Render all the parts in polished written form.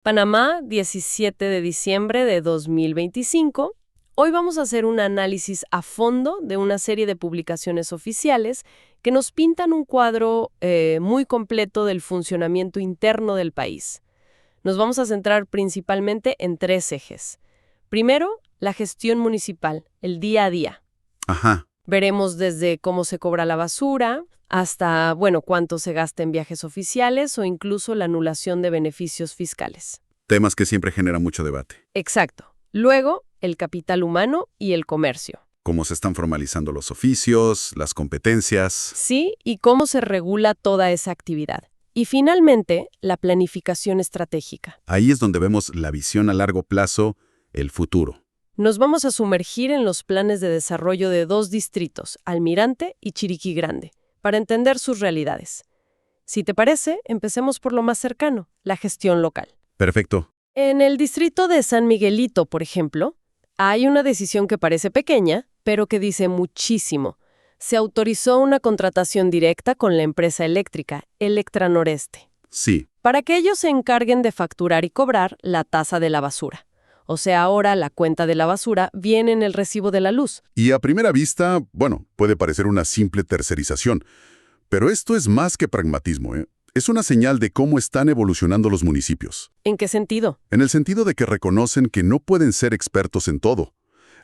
Panamá, 17 de diciembre de 2025. Hoy vamos a hacer un análisis a fondo de una serie de publicaciones oficiales que nos pintan un cuadro muy completo del funcionamiento interno del país. Nos vamos a centrar principalmente en tres ejes. Primero, la gestión municipal, el día a día. Ajá. Veremos desde cómo se cobra la basura hasta, cuánto se gasta en viajes oficiales o incluso la anulación de beneficios fiscales. Temas que siempre generan mucho debate. Exacto. Luego, el capital humano y el comercio. Cómo se están formalizando los oficios, las competencias. Sí, y cómo se regula toda esa actividad. Y finalmente, la planificación estratégica. Ahí es donde vemos la visión a largo plazo, el futuro. Nos vamos a sumergir en los planes de desarrollo de dos distritos, Almirante y Chiriquí Grande, para entender sus realidades. Si te parece, empecemos por lo más cercano, la gestión local. Perfecto. En el distrito de San Miguelito, por ejemplo, hay una decisión que parece pequeña, pero que dice muchísimo. Se autorizó una contratación directa con la empresa eléctrica, Electra Noreste, Sí. para que ellos se encarguen de facturar y cobrar la tasa de la basura. O sea, ahora la cuenta de la basura viene en el recibo de la luz. Y a primera vista, puede parecer una simple tercerización. Pero esto es más que pragmatismo, ¿eh? Es una señal de cómo están evolucionando los municipios. ¿En qué sentido? En el sentido de que reconocen que no pueden ser expertos en todo.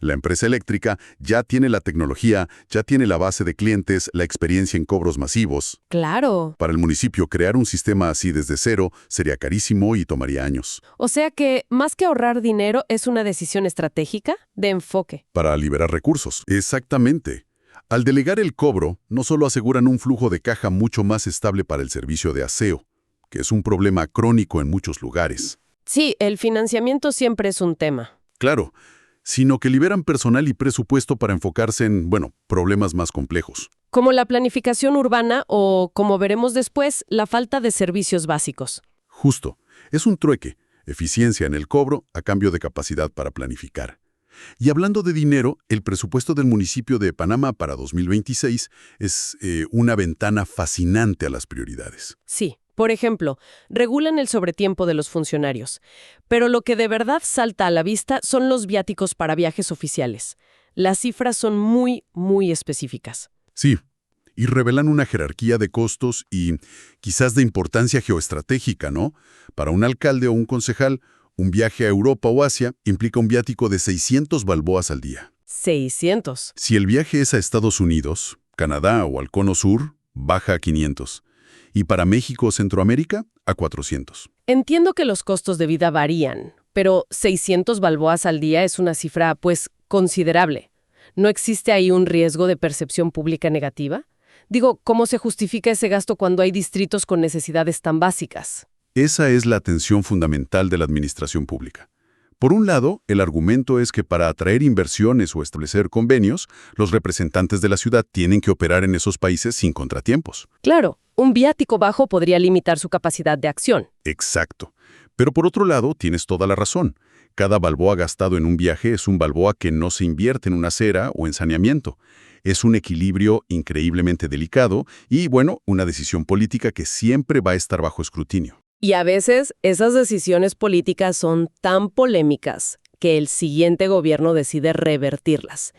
La empresa eléctrica ya tiene la tecnología, ya tiene la base de clientes, la experiencia en cobros masivos. Claro. Para el municipio, crear un sistema así desde cero sería carísimo y tomaría años. O sea que, más que ahorrar dinero, es una decisión estratégica de enfoque. Para liberar recursos. Exactamente. Al delegar el cobro, no solo aseguran un flujo de caja mucho más estable para el servicio de aseo, que es un problema crónico en muchos lugares. Sí, el financiamiento siempre es un tema. Claro, sino que liberan personal y presupuesto para enfocarse en, problemas más complejos. Como la planificación urbana o, como veremos después, la falta de servicios básicos. Justo. Es un trueque, eficiencia en el cobro a cambio de capacidad para planificar. Y hablando de dinero, el presupuesto del municipio de Panamá para 2026 es una ventana fascinante a las prioridades. Sí. Por ejemplo, regulan el sobretiempo de los funcionarios. Pero lo que de verdad salta a la vista son los viáticos para viajes oficiales. Las cifras son muy, muy específicas. Sí, y revelan una jerarquía de costos y quizás de importancia geoestratégica, ¿no? Para un alcalde o un concejal, un viaje a Europa o Asia implica un viático de 600 balboas al día. 600. Si el viaje es a Estados Unidos, Canadá o al Cono Sur, baja a 500. Y para México o Centroamérica, a 400. Entiendo que los costos de vida varían, pero 600 balboas al día es una cifra, considerable. ¿No existe ahí un riesgo de percepción pública negativa? Digo, ¿cómo se justifica ese gasto cuando hay distritos con necesidades tan básicas? Esa es la tensión fundamental de la administración pública. Por un lado, el argumento es que para atraer inversiones o establecer convenios, los representantes de la ciudad tienen que operar en esos países sin contratiempos. Claro, un viático bajo podría limitar su capacidad de acción. Exacto. Pero por otro lado, tienes toda la razón. Cada balboa gastado en un viaje es un balboa que no se invierte en una acera o en saneamiento. Es un equilibrio increíblemente delicado y, una decisión política que siempre va a estar bajo escrutinio. Y a veces esas decisiones políticas son tan polémicas que el siguiente gobierno decide revertirlas.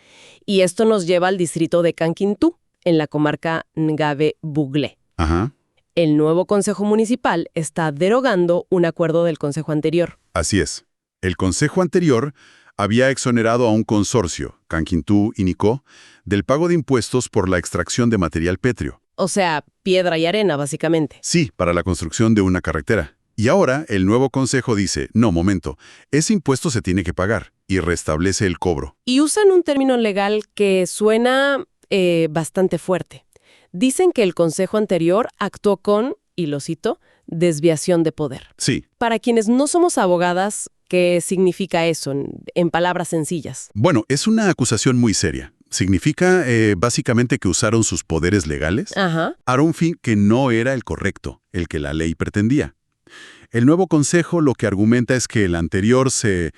Y esto nos lleva al distrito de Canquintú, en la comarca Ngave-Buglé. Ajá. El nuevo Consejo Municipal está derogando un acuerdo del Consejo anterior. Así es. El Consejo anterior había exonerado a un consorcio, Canquintú y Nicó, del pago de impuestos por la extracción de material pétreo. O sea, piedra y arena, básicamente. Sí, para la construcción de una carretera. Y ahora el nuevo consejo dice, no, momento, ese impuesto se tiene que pagar, y restablece el cobro. Y usan un término legal que suena bastante fuerte. Dicen que el consejo anterior actuó con, y lo cito, desviación de poder. Sí. Para quienes no somos abogadas, ¿qué significa eso en palabras sencillas? Bueno, es una acusación muy seria. Significa básicamente que usaron sus poderes legales para un fin que no era el correcto, el que la ley pretendía. El nuevo consejo lo que argumenta es que el anterior se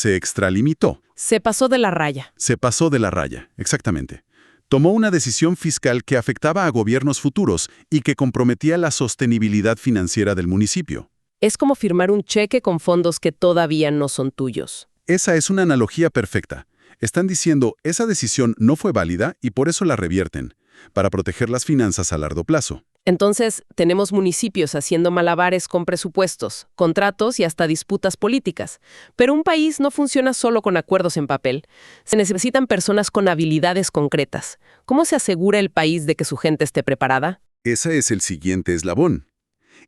extralimitó. Se pasó de la raya. Se pasó de la raya, exactamente. Tomó una decisión fiscal que afectaba a gobiernos futuros y que comprometía la sostenibilidad financiera del municipio. Es como firmar un cheque con fondos que todavía no son tuyos. Esa es una analogía perfecta. Están diciendo, esa decisión no fue válida y por eso la revierten, para proteger las finanzas a largo plazo. Entonces, tenemos municipios haciendo malabares con presupuestos, contratos y hasta disputas políticas. Pero un país no funciona solo con acuerdos en papel. Se necesitan personas con habilidades concretas. ¿Cómo se asegura el país de que su gente esté preparada? Ese es el siguiente eslabón.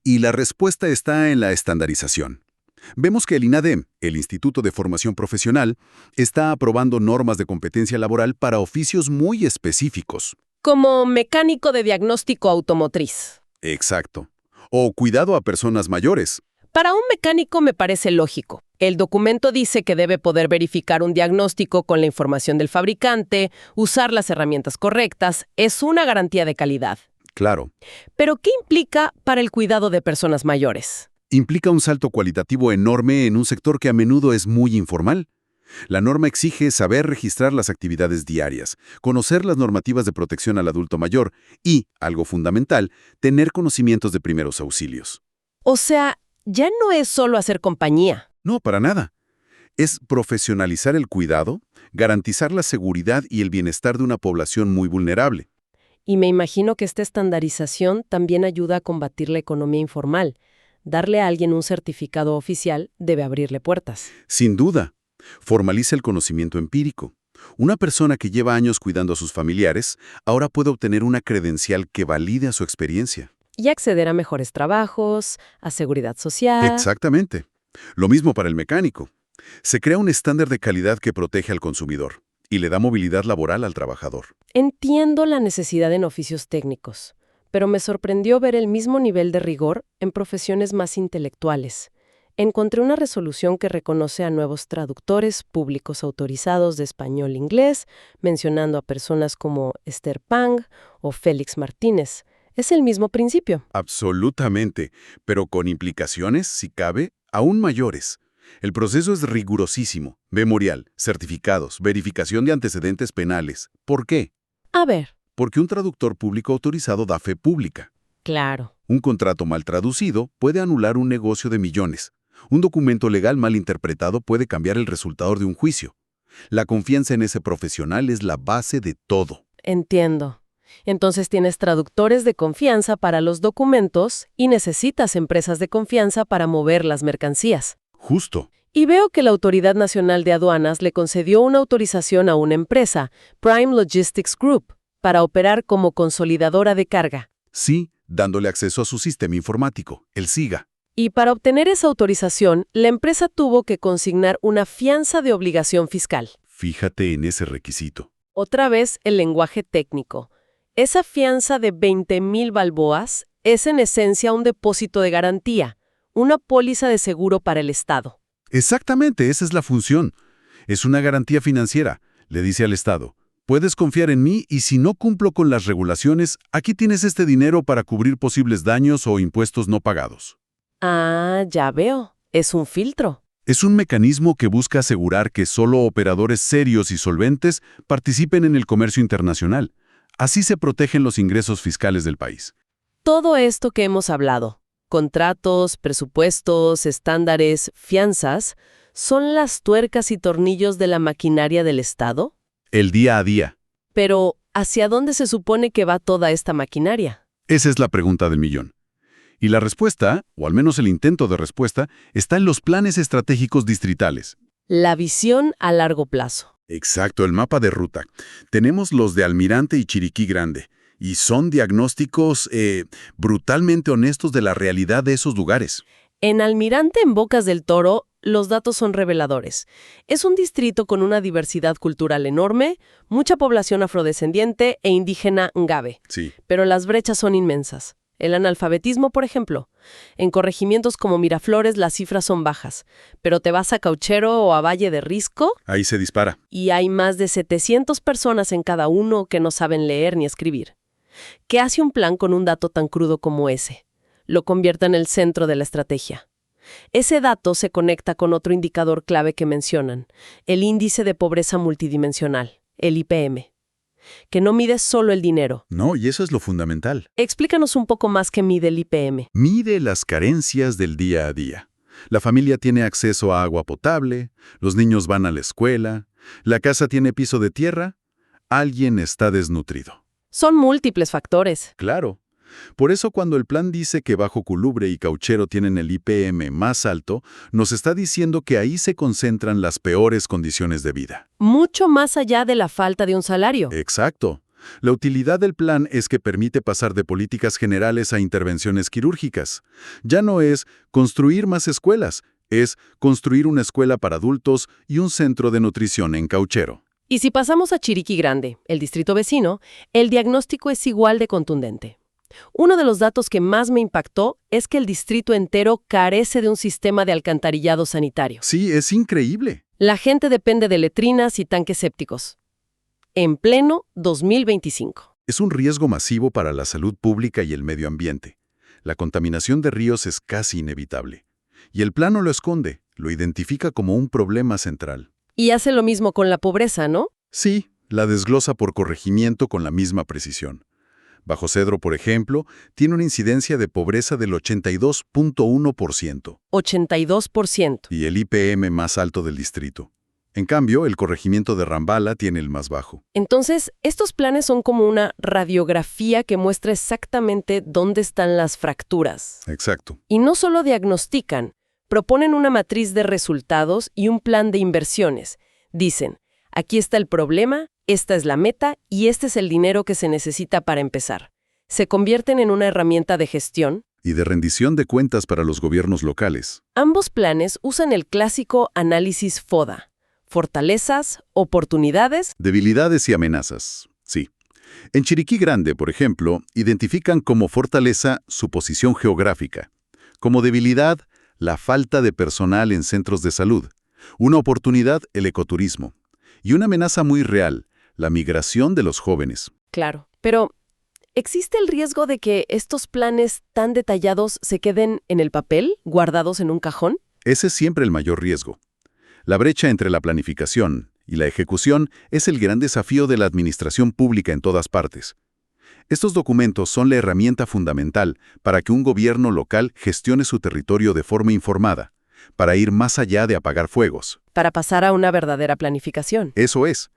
Y la respuesta está en la estandarización. Vemos que el INADEM, el Instituto de Formación Profesional, está aprobando normas de competencia laboral para oficios muy específicos. Como mecánico de diagnóstico automotriz. Exacto. O cuidado a personas mayores. Para un mecánico me parece lógico. El documento dice que debe poder verificar un diagnóstico con la información del fabricante, usar las herramientas correctas, es una garantía de calidad. Claro. Pero, ¿qué implica para el cuidado de personas mayores? Implica un salto cualitativo enorme en un sector que a menudo es muy informal. La norma exige saber registrar las actividades diarias, conocer las normativas de protección al adulto mayor y, algo fundamental, tener conocimientos de primeros auxilios. O sea, ya no es solo hacer compañía. No, para nada. Es profesionalizar el cuidado, garantizar la seguridad y el bienestar de una población muy vulnerable. Y me imagino que esta estandarización también ayuda a combatir la economía informal. Darle a alguien un certificado oficial debe abrirle puertas. Sin duda. Formaliza el conocimiento empírico. Una persona que lleva años cuidando a sus familiares ahora puede obtener una credencial que valide su experiencia. Y acceder a mejores trabajos, a seguridad social. Exactamente. Lo mismo para el mecánico. Se crea un estándar de calidad que protege al consumidor y le da movilidad laboral al trabajador. Entiendo la necesidad en oficios técnicos, pero me sorprendió ver el mismo nivel de rigor en profesiones más intelectuales. Encontré una resolución que reconoce a nuevos traductores públicos autorizados de español-inglés, mencionando a personas como Esther Pang o Félix Martínez. Es el mismo principio. Absolutamente, pero con implicaciones, si cabe, aún mayores. El proceso es rigurosísimo. Memorial, certificados, verificación de antecedentes penales. ¿Por qué? A ver. Porque un traductor público autorizado da fe pública. Claro. Un contrato mal traducido puede anular un negocio de millones. Un documento legal mal interpretado puede cambiar el resultado de un juicio. La confianza en ese profesional es la base de todo. Entiendo. Entonces tienes traductores de confianza para los documentos y necesitas empresas de confianza para mover las mercancías. Justo. Y veo que la Autoridad Nacional de Aduanas le concedió una autorización a una empresa, Prime Logistics Group, para operar como consolidadora de carga. Sí, dándole acceso a su sistema informático, el SIGA. Y para obtener esa autorización, la empresa tuvo que consignar una fianza de obligación fiscal. Fíjate en ese requisito. Otra vez el lenguaje técnico. Esa fianza de 20,000 balboas es en esencia un depósito de garantía, una póliza de seguro para el Estado. Exactamente, esa es la función. Es una garantía financiera. Le dice al Estado, puedes confiar en mí y si no cumplo con las regulaciones, aquí tienes este dinero para cubrir posibles daños o impuestos no pagados. Ah, ya veo. Es un filtro. Es un mecanismo que busca asegurar que solo operadores serios y solventes participen en el comercio internacional. Así se protegen los ingresos fiscales del país. Todo esto que hemos hablado, contratos, presupuestos, estándares, fianzas, ¿son las tuercas y tornillos de la maquinaria del Estado? El día a día. Pero, ¿hacia dónde se supone que va toda esta maquinaria? Esa es la pregunta del millón. Y la respuesta, o al menos el intento de respuesta, está en los planes estratégicos distritales. La visión a largo plazo. Exacto, el mapa de ruta. Tenemos los de Almirante y Chiriquí Grande, y son diagnósticos brutalmente honestos de la realidad de esos lugares. En Almirante, en Bocas del Toro, los datos son reveladores. Es un distrito con una diversidad cultural enorme, mucha población afrodescendiente e indígena ngave. Sí. Pero las brechas son inmensas. El analfabetismo, por ejemplo. En corregimientos como Miraflores las cifras son bajas, pero te vas a Cauchero o a Valle de Risco Ahí se dispara. y hay más de 700 personas en cada uno que no saben leer ni escribir. ¿Qué hace un plan con un dato tan crudo como ese? Lo convierte en el centro de la estrategia. Ese dato se conecta con otro indicador clave que mencionan, el índice de pobreza multidimensional, el IPM. que no mide solo el dinero. No, y eso es lo fundamental. Explícanos un poco más qué mide el IPM. Mide las carencias del día a día. La familia tiene acceso a agua potable, los niños van a la escuela, la casa tiene piso de tierra, alguien está desnutrido. Son múltiples factores. Claro. Por eso cuando el plan dice que Bajo Culubre y Cauchero tienen el IPM más alto, nos está diciendo que ahí se concentran las peores condiciones de vida. Mucho más allá de la falta de un salario. Exacto. La utilidad del plan es que permite pasar de políticas generales a intervenciones quirúrgicas. Ya no es construir más escuelas, es construir una escuela para adultos y un centro de nutrición en Cauchero. Y si pasamos a Chiriquí Grande, el distrito vecino, el diagnóstico es igual de contundente. Uno de los datos que más me impactó es que el distrito entero carece de un sistema de alcantarillado sanitario. Sí, es increíble. La gente depende de letrinas y tanques sépticos. En pleno 2025. Es un riesgo masivo para la salud pública y el medio ambiente. La contaminación de ríos es casi inevitable. Y el plan no lo esconde, lo identifica como un problema central. Y hace lo mismo con la pobreza, ¿no? Sí, la desglosa por corregimiento con la misma precisión. Bajo Cedro, por ejemplo, tiene una incidencia de pobreza del 82.1%. 82%. Y el IPM más alto del distrito. En cambio, el corregimiento de Rambala tiene el más bajo. Entonces, estos planes son como una radiografía que muestra exactamente dónde están las fracturas. Exacto. Y no solo diagnostican, proponen una matriz de resultados y un plan de inversiones. Dicen, aquí está el problema, esta es la meta y este es el dinero que se necesita para empezar. Se convierten en una herramienta de gestión. Y de rendición de cuentas para los gobiernos locales. Ambos planes usan el clásico análisis FODA. Fortalezas, oportunidades. Debilidades y amenazas. Sí. En Chiriquí Grande, por ejemplo, identifican como fortaleza su posición geográfica. Como debilidad, la falta de personal en centros de salud. Una oportunidad, el ecoturismo. Y una amenaza muy real, la migración de los jóvenes. Claro, pero ¿existe el riesgo de que estos planes tan detallados se queden en el papel, guardados en un cajón? Ese es siempre el mayor riesgo. La brecha entre la planificación y la ejecución es el gran desafío de la administración pública en todas partes. Estos documentos son la herramienta fundamental para que un gobierno local gestione su territorio de forma informada, para ir más allá de apagar fuegos. Para pasar a una verdadera planificación. Eso es.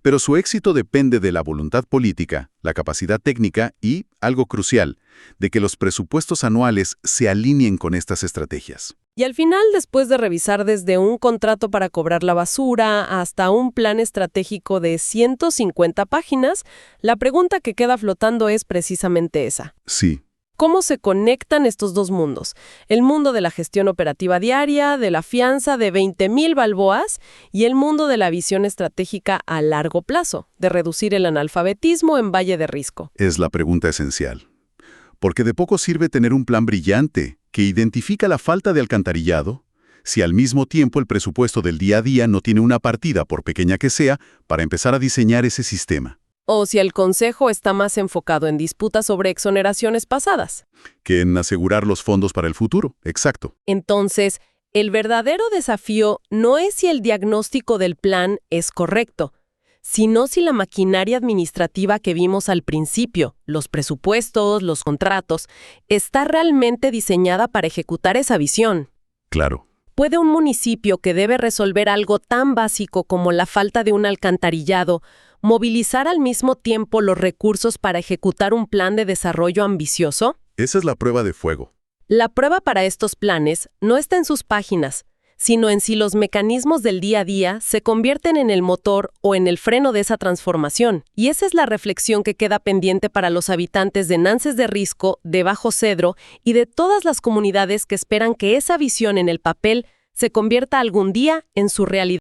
Pero su éxito depende de la voluntad política, la capacidad técnica y, algo crucial, de que los presupuestos anuales se alineen con estas estrategias. Y al final, después de revisar desde un contrato para cobrar la basura hasta un plan estratégico de 150 páginas, la pregunta que queda flotando es precisamente esa. Sí. ¿Cómo se conectan estos dos mundos? El mundo de la gestión operativa diaria, de la fianza de 20,000 balboas y el mundo de la visión estratégica a largo plazo, de reducir el analfabetismo en Valle de Risco. Es la pregunta esencial. Porque de poco sirve tener un plan brillante que identifica la falta de alcantarillado, si al mismo tiempo el presupuesto del día a día no tiene una partida, por pequeña que sea, para empezar a diseñar ese sistema. O si el Consejo está más enfocado en disputas sobre exoneraciones pasadas. Que en asegurar los fondos para el futuro, exacto. Entonces, el verdadero desafío no es si el diagnóstico del plan es correcto, sino si la maquinaria administrativa que vimos al principio, los presupuestos, los contratos, está realmente diseñada para ejecutar esa visión. Claro. ¿Puede un municipio que debe resolver algo tan básico como la falta de un alcantarillado movilizar al mismo tiempo los recursos para ejecutar un plan de desarrollo ambicioso? Esa es la prueba de fuego. La prueba para estos planes no está en sus páginas, sino en si los mecanismos del día a día se convierten en el motor o en el freno de esa transformación. Y esa es la reflexión que queda pendiente para los habitantes de Nances de Risco, de Bajo Cedro y de todas las comunidades que esperan que esa visión en el papel se convierta algún día en su realidad.